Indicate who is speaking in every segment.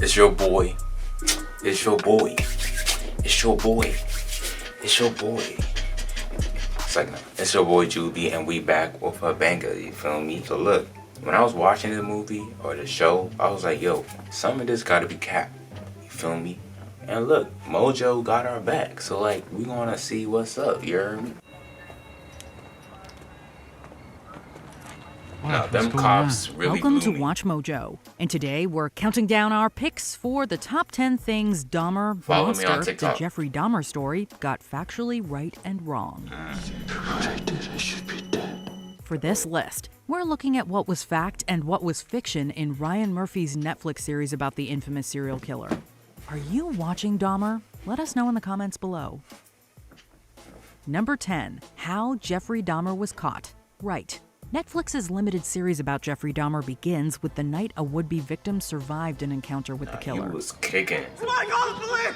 Speaker 1: It's your boy. It's your boy. It's your boy. It's your boy. It's your boy Juby, and we back with a banger, you feel me? So look, when I was watching the movie or the show, I was like, yo, some of this gotta be cap. You feel me? And look, Mojo got our back. So like, we gonna see what's up, you heard me?
Speaker 2: Wow,
Speaker 1: them cops really
Speaker 3: Welcome to
Speaker 1: blew me.
Speaker 3: Watch Mojo, and today we're counting down our picks for the top 10 things Dahmer,
Speaker 1: Follow me on
Speaker 3: Monster, the
Speaker 1: TikTok.
Speaker 3: Jeffrey Dahmer story, got factually right and wrong.
Speaker 2: What I did, I should be dead.
Speaker 3: For this list, we're looking at what was fact and what was fiction in Ryan Murphy's Netflix series about the infamous serial killer. Are you watching Dahmer? Let us know in the comments below. Number 10. How Jeffrey Dahmer was caught. Right. Netflix's limited series about Jeffrey Dahmer begins with the night a would-be victim survived an encounter with the killer.
Speaker 1: He was kicking it.
Speaker 4: Somebody call the police!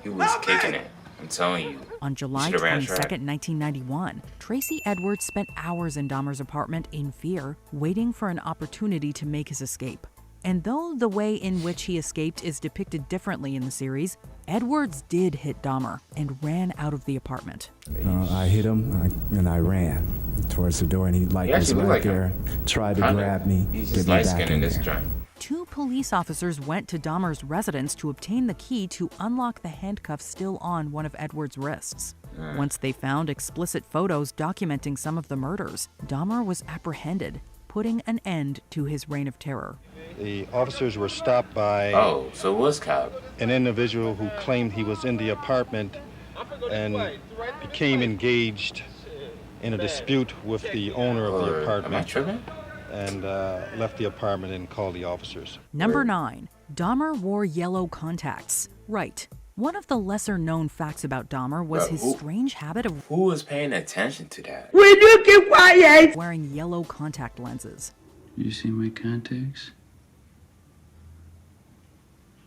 Speaker 1: He was kicking it. I'm telling you.
Speaker 3: On July
Speaker 1: Should've ran
Speaker 3: 22,
Speaker 1: track.
Speaker 3: 1991, Tracy Edwards spent hours in Dahmer's apartment in fear, waiting for an opportunity to make his escape. And though the way in which he escaped is depicted differently in the series, Edwards did hit Dahmer and ran out of the apartment.
Speaker 5: I hit him and I ran towards the door, and he
Speaker 1: He
Speaker 5: was
Speaker 1: actually looked
Speaker 5: right
Speaker 1: like
Speaker 5: there, tried to grab me,
Speaker 1: He's
Speaker 5: get
Speaker 1: just
Speaker 5: me
Speaker 1: light
Speaker 5: back
Speaker 1: skinned in
Speaker 5: in
Speaker 1: this
Speaker 5: there.
Speaker 1: joint.
Speaker 3: 2 police officers went to Dahmer's residence to obtain the key to unlock the handcuffs still on one of Edwards' wrists. Once they found explicit photos documenting some of the murders, Dahmer was apprehended, putting an end to his reign of terror.
Speaker 6: The officers were stopped by
Speaker 1: Oh, so it was cop.
Speaker 6: an individual who claimed he was in the apartment and became engaged in a dispute with the owner of the
Speaker 1: Am I
Speaker 6: apartment
Speaker 1: tripping?
Speaker 6: and left the apartment and called the officers.
Speaker 3: Number 9. Dahmer wore yellow contacts. Right. One of the lesser-known facts about Dahmer was
Speaker 1: Bro,
Speaker 3: his
Speaker 1: who-
Speaker 3: strange habit of
Speaker 1: Who was paying attention to that?
Speaker 4: Will you keep quiet?
Speaker 3: wearing yellow contact lenses.
Speaker 2: You see my contacts?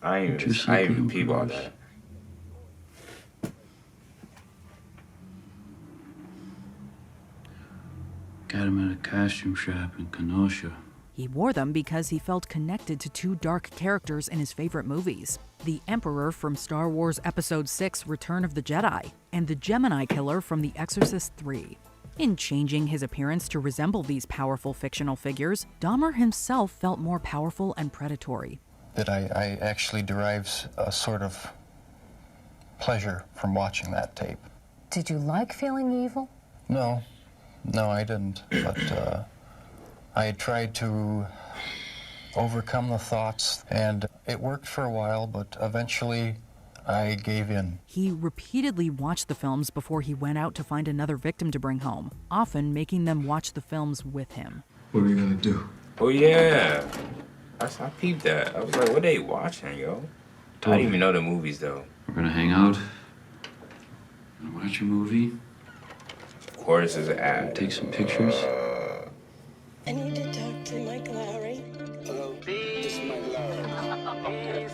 Speaker 1: I ain't
Speaker 2: Just
Speaker 1: even
Speaker 2: like
Speaker 1: peep all
Speaker 2: Emperors.
Speaker 1: that.
Speaker 2: Got him at a costume shop in Kenosha.
Speaker 3: He wore them because he felt connected to 2 dark characters in his favorite movies: the Emperor from Star Wars Episode 6 Return of the Jedi, and the Gemini Killer from The Exorcist 3. In changing his appearance to resemble these powerful fictional figures, Dahmer himself felt more powerful and predatory.
Speaker 7: That I actually derives a sort of pleasure from watching that tape.
Speaker 8: Did you like feeling evil?
Speaker 7: No, I didn't. But I had tried to overcome the thoughts, and it worked for a while, but eventually I gave in.
Speaker 3: He repeatedly watched the films before he went out to find another victim to bring home, often making them watch the films with him.
Speaker 2: What are you gonna do?
Speaker 1: Oh yeah. I peeped that. I was like, what they watching, yo? I didn't even know the movies though.
Speaker 2: We're gonna hang out, gonna watch a movie,
Speaker 1: Of course, it's an ad.
Speaker 2: take some pictures.
Speaker 9: I need to talk to Mike Lowry.
Speaker 4: Hello, this is Mike Lowry.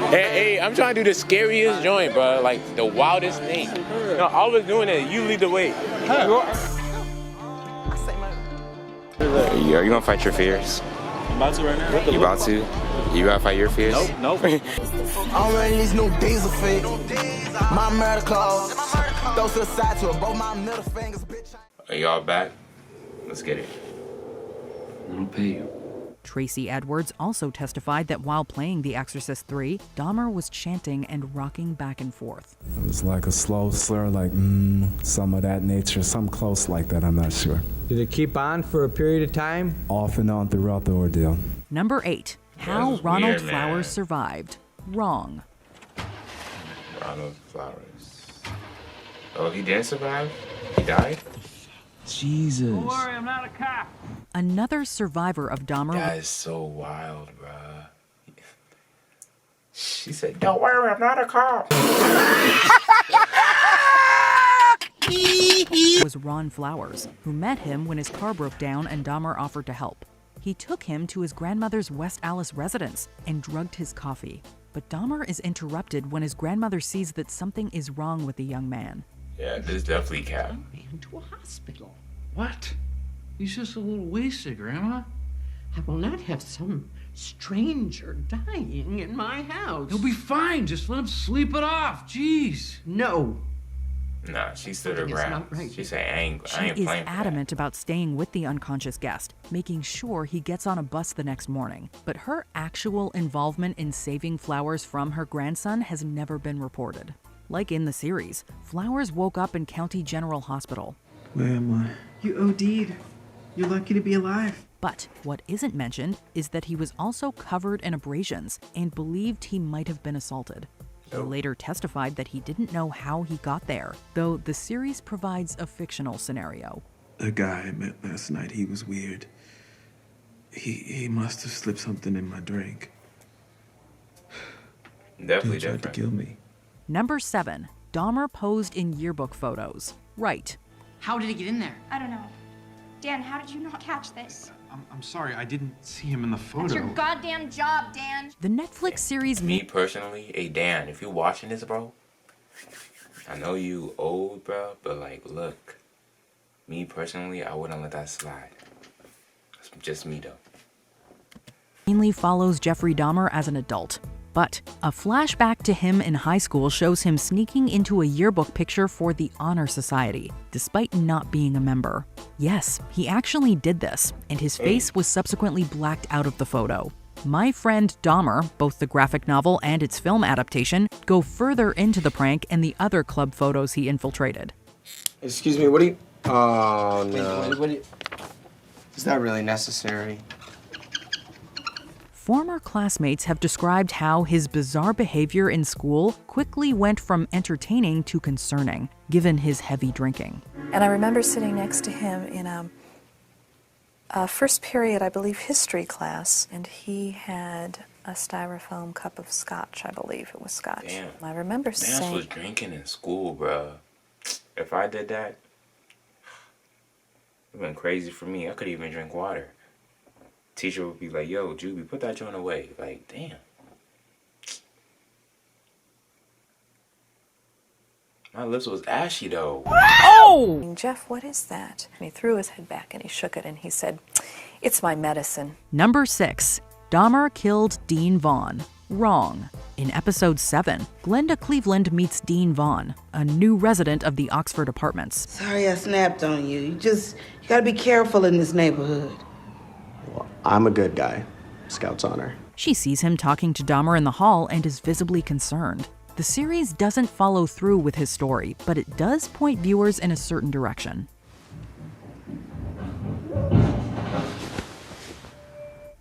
Speaker 10: Hey, I'm trying to do the scariest joint, bro. Like the wildest thing. No, all we're doing is you lead the way.
Speaker 1: Are you gonna fight your fears?
Speaker 10: I'm about to right now.
Speaker 1: You about to? You gonna fight your fears?
Speaker 10: Nope.
Speaker 4: I'm ready, these new days of fate. My murder clause. Throw to the side to both my middle fingers, bitch.
Speaker 1: Are y'all back? Let's get it.
Speaker 2: I'll pay you.
Speaker 3: Tracy Edwards also testified that while playing The Exorcist 3, Dahmer was chanting and rocking back and forth.
Speaker 5: It was like a slow slur, like some of that nature, some close like that, I'm not sure.
Speaker 11: Did it keep on for a period of time?
Speaker 5: Off and on throughout the ordeal.
Speaker 3: Number 8. How
Speaker 1: was
Speaker 3: Ronald
Speaker 1: weird, man.
Speaker 3: Flowers survived. Wrong.
Speaker 1: Ronald Flowers. Oh, he didn't survive? He died?
Speaker 2: Jesus.
Speaker 10: I'm not a cop.
Speaker 3: Another survivor of Dahmer
Speaker 1: That is so wild, bruh. She said, don't worry, I'm not a cop.
Speaker 3: was Ron Flowers, who met him when his car broke down and Dahmer offered to help. He took him to his grandmother's West Allis residence and drugged his coffee. But Dahmer is interrupted when his grandmother sees that something is wrong with the young man.
Speaker 1: Yeah, this is definitely cap.
Speaker 2: To a hospital. What? He's just a little wasted, Grandma.
Speaker 12: I will not have some stranger dying in my house.
Speaker 2: He'll be fine. Just let him sleep it off. Jeez.
Speaker 12: No.
Speaker 1: Nah, she stood her
Speaker 12: Something is
Speaker 1: ground.
Speaker 12: not right.
Speaker 1: She said, I ain't
Speaker 3: She is
Speaker 1: playing for
Speaker 3: adamant about staying with the unconscious guest, making sure he gets on a bus the next morning. But her actual involvement in saving Flowers from her grandson has never been reported. Like in the series, Flowers woke up in County General Hospital.
Speaker 13: Where am I? You OD'd. You're lucky to be alive.
Speaker 3: But what isn't mentioned is that he was also covered in abrasions and believed he might have been assaulted. He later testified that he didn't know how he got there, though the series provides a fictional scenario.
Speaker 13: The guy I met last night, he was weird. He must have slipped something in my drink.
Speaker 1: Definitely
Speaker 13: He tried to kill me.
Speaker 3: Number 7. Dahmer posed in yearbook photos. Right.
Speaker 14: How did he get in there?
Speaker 15: I don't know. Dan, how did you not catch this?
Speaker 16: I'm sorry, I didn't see him in the photo.
Speaker 15: That's your goddamn job, Dan.
Speaker 3: The Netflix series...
Speaker 1: Me personally, hey Dan, if you watching this, bro, I know you old, bro, but like, look, me personally, I wouldn't let that slide. It's just me, though.
Speaker 3: mainly follows Jeffrey Dahmer as an adult. But a flashback to him in high school shows him sneaking into a yearbook picture for the Honor Society, despite not being a member. Yes, he actually did this, and his face was subsequently blacked out of the photo. My Friend Dahmer, both the graphic novel and its film adaptation, go further into the prank and the other club photos he infiltrated.
Speaker 17: Excuse me, what do you... Oh, no. Is that really necessary?
Speaker 3: Former classmates have described how his bizarre behavior in school quickly went from entertaining to concerning, given his heavy drinking.
Speaker 18: And I remember sitting next to him in a first period, I believe, history class, and he had a styrofoam cup of scotch, I believe it was scotch.
Speaker 1: Damn.
Speaker 18: I remember
Speaker 1: Man,
Speaker 18: saying...
Speaker 1: I was drinking in school, bro. If I did that, it would have been crazy for me. I couldn't even drink water. Teacher would be like, yo, Juby, put that joint away. Like, damn. My lips was ashy, though.
Speaker 18: Oh! Jeff, what is that? And he threw his head back and he shook it and he said, it's my medicine.
Speaker 3: Number 6. Dahmer killed Dean Vaughn. Wrong. In episode 7, Glenda Cleveland meets Dean Vaughn, a new resident of the Oxford apartments.
Speaker 19: Sorry I snapped on you. You gotta be careful in this neighborhood.
Speaker 17: I'm a good guy. Scout's honor.
Speaker 3: She sees him talking to Dahmer in the hall and is visibly concerned. The series doesn't follow through with his story, but it does point viewers in a certain direction.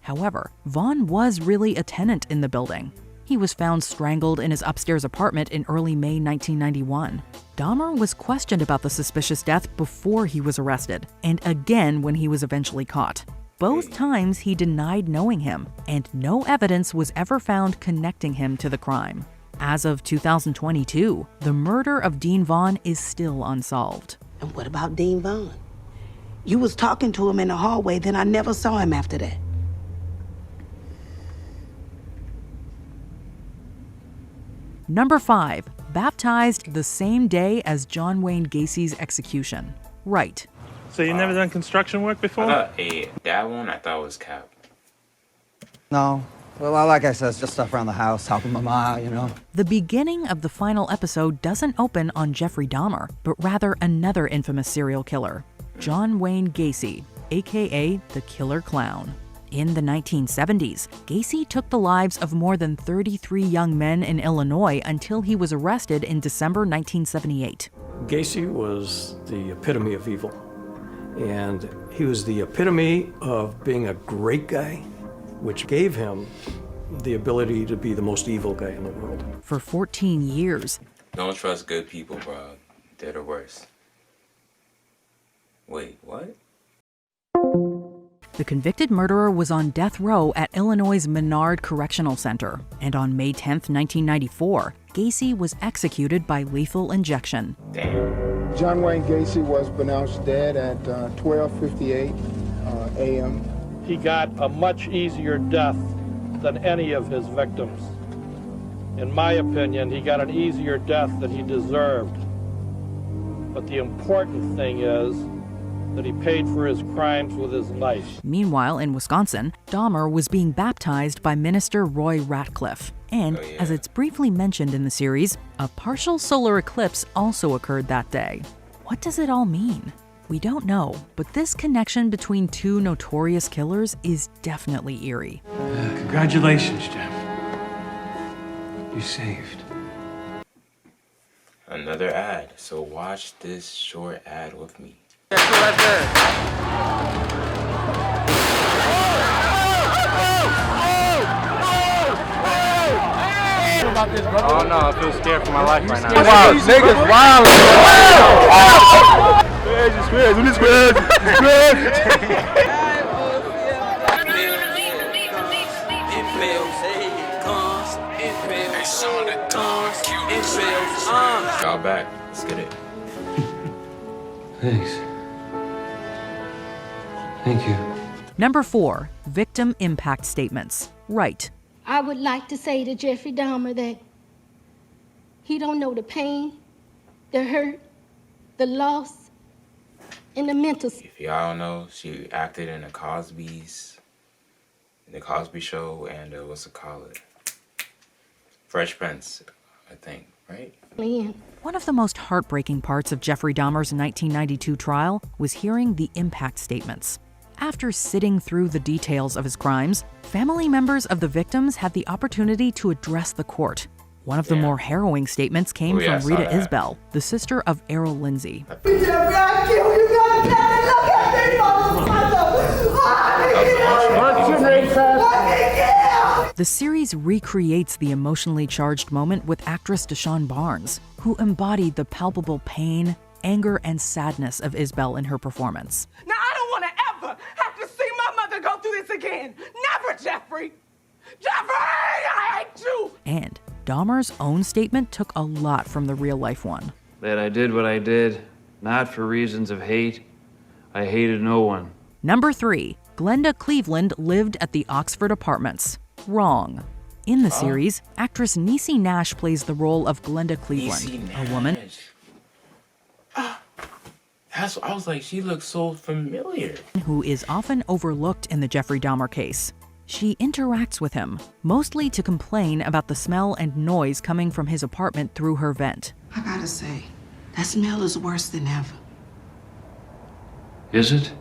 Speaker 3: However, Vaughn was really a tenant in the building. He was found strangled in his upstairs apartment in early May 1991. Dahmer was questioned about the suspicious death before he was arrested, and again when he was eventually caught. Both times he denied knowing him, and no evidence was ever found connecting him to the crime. As of 2022, the murder of Dean Vaughn is still unsolved.
Speaker 19: And what about Dean Vaughn? You was talking to him in the hallway, then I never saw him after that.
Speaker 3: Number 5. Baptized the same day as John Wayne Gacy's execution. Right.
Speaker 20: So you've never done construction work before?
Speaker 1: That one I thought was cap.
Speaker 21: No. Well, like I said, it's just stuff around the house, helping Mama, you know.
Speaker 3: The beginning of the final episode doesn't open on Jeffrey Dahmer, but rather another infamous serial killer, John Wayne Gacy, aka the Killer Clown. In the 1970s, Gacy took the lives of more than 33 young men in Illinois until he was arrested in December 1978.
Speaker 22: Gacy was the epitome of evil. And he was the epitome of being a great guy, which gave him the ability to be the most evil guy in the world.
Speaker 3: For 14 years.
Speaker 1: Don't trust good people, bro. They're the worst. Wait, what?
Speaker 3: The convicted murderer was on death row at Illinois' Menard Correctional Center, and on May 10, 1994, Gacy was executed by lethal injection.
Speaker 1: Damn.
Speaker 23: John Wayne Gacy was pronounced dead at 12:58 a.m.
Speaker 20: He got a much easier death than any of his victims. In my opinion, he got an easier death than he deserved. But the important thing is that he paid for his crimes with his life.
Speaker 3: Meanwhile, in Wisconsin, Dahmer was being baptized by Minister Roy Ratcliffe. And, as it's briefly mentioned in the series, a partial solar eclipse also occurred that day. What does it all mean? We don't know, but this connection between two notorious killers is definitely eerie.
Speaker 2: Congratulations, Jeff. You saved.
Speaker 1: Another ad. So watch this short ad with me.
Speaker 10: Oh no, I feel scared for my life right now.
Speaker 4: Wow, niggas wild.
Speaker 1: Y'all back. Let's get it.
Speaker 2: Thanks. Thank you.
Speaker 3: Number 4, victim impact statements. Right.
Speaker 9: I would like to say to Jeffrey Dahmer that he don't know the pain, the hurt, the loss, and the mental.
Speaker 1: If y'all don't know, she acted in the Cosby Show, and what's it called? Fresh Prince, I think, right?
Speaker 3: One of the most heartbreaking parts of Jeffrey Dahmer's 1992 trial was hearing the impact statements. After sitting through the details of his crimes, family members of the victims had the opportunity to address the court. One of the more harrowing statements came from Rita Isbell, the sister of Errol Lindsay. The series recreates the emotionally charged moment with actress Deshawn Barnes, who embodied the palpable pain, anger, and sadness of Isbell in her performance.
Speaker 12: Now, I don't want to ever have to see my mother go through this again. Never, Jeffrey! Jeffrey, I hate you!
Speaker 3: And Dahmer's own statement took a lot from the real-life one.
Speaker 6: That I did what I did, not for reasons of hate. I hated no one.
Speaker 3: Number 3, Glenda Cleveland lived at the Oxford Apartments. Wrong. In the series, actress Niecy Nash plays the role of Glenda Cleveland, a woman
Speaker 1: I was like, she looks so familiar.
Speaker 3: Who is often overlooked in the Jeffrey Dahmer case. She interacts with him, mostly to complain about the smell and noise coming from his apartment through her vent.
Speaker 19: I gotta say, that smell is worse than ever.
Speaker 6: Is it?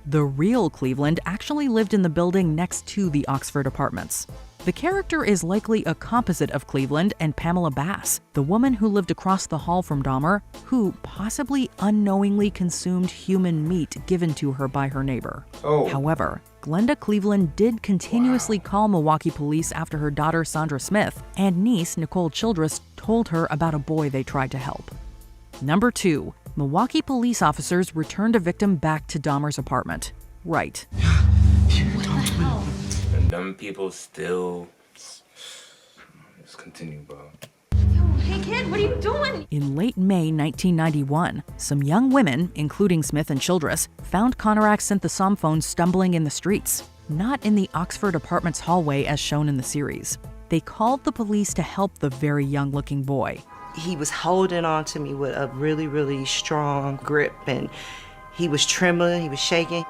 Speaker 3: The real Cleveland actually lived in the building next to the Oxford Apartments. The character is likely a composite of Cleveland and Pamela Bass, the woman who lived across the hall from Dahmer, who possibly unknowingly consumed human meat given to her by her neighbor. However, Glenda Cleveland did continuously call Milwaukee police after her daughter Sandra Smith and niece Nicole Childress told her about a boy they tried to help. Number 2, Milwaukee police officers returned a victim back to Dahmer's apartment. Right.
Speaker 1: And them people still... Let's continue, bro.
Speaker 15: Hey kid, what are you doing?
Speaker 3: In late May 1991, some young women, including Smith and Childress, found Conorak synthesomphone stumbling in the streets, not in the Oxford Apartments hallway as shown in the series. They called the police to help the very young-looking boy.
Speaker 8: He was holding on to me with a really, really strong grip, and he was trembling, he was shaking.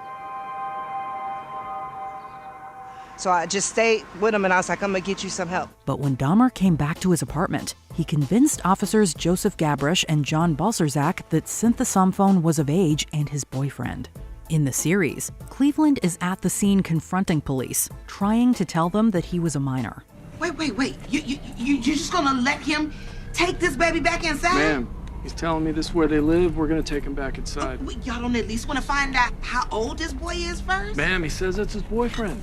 Speaker 8: So I just stayed with him, and I was like, I'm gonna get you some help.
Speaker 3: But when Dahmer came back to his apartment, he convinced officers Joseph Gabrish and John Balserzak that synthesomphone was of age and his boyfriend. In the series, Cleveland is at the scene confronting police, trying to tell them that he was a minor.
Speaker 19: Wait. You just gonna let him take this baby back inside?
Speaker 14: Ma'am, he's telling me this is where they live. We're gonna take him back inside.
Speaker 19: Y'all don't at least want to find out how old this boy is first?
Speaker 14: Ma'am, he says it's his boyfriend.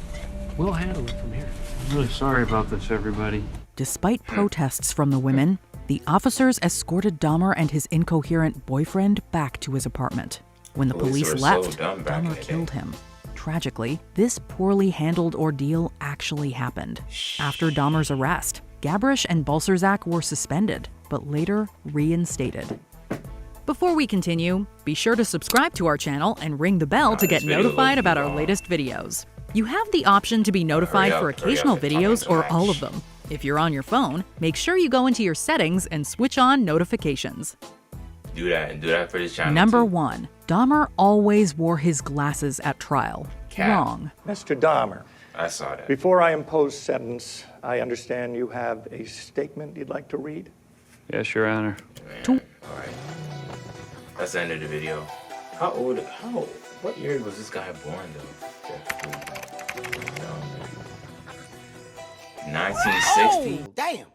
Speaker 14: We'll handle it from here.
Speaker 6: I'm really sorry about this, everybody.
Speaker 3: Despite protests from the women, the officers escorted Dahmer and his incoherent boyfriend back to his apartment. When the police left, Dahmer killed him. Tragically, this poorly handled ordeal actually happened. After Dahmer's arrest, Gabrish and Balserzak were suspended, but later reinstated. Before we continue, be sure to subscribe to our channel and ring the bell to get notified about our latest videos. You have the option to be notified for occasional videos or all of them. If you're on your phone, make sure you go into your settings and switch on notifications.
Speaker 1: Do that and do that for this channel.
Speaker 3: Number
Speaker 1: too.
Speaker 3: 1. Dahmer always wore his glasses at trial.
Speaker 1: Cap.
Speaker 3: Wrong.
Speaker 5: Mr. Dahmer,
Speaker 1: I saw that.
Speaker 5: before I impose sentence, I understand you have a statement you'd like to read?
Speaker 6: Yes, Your Honor.
Speaker 1: All right. That's the end of the video. What year was this guy born though? Jeffrey Dahmer. 1960.
Speaker 19: Damn.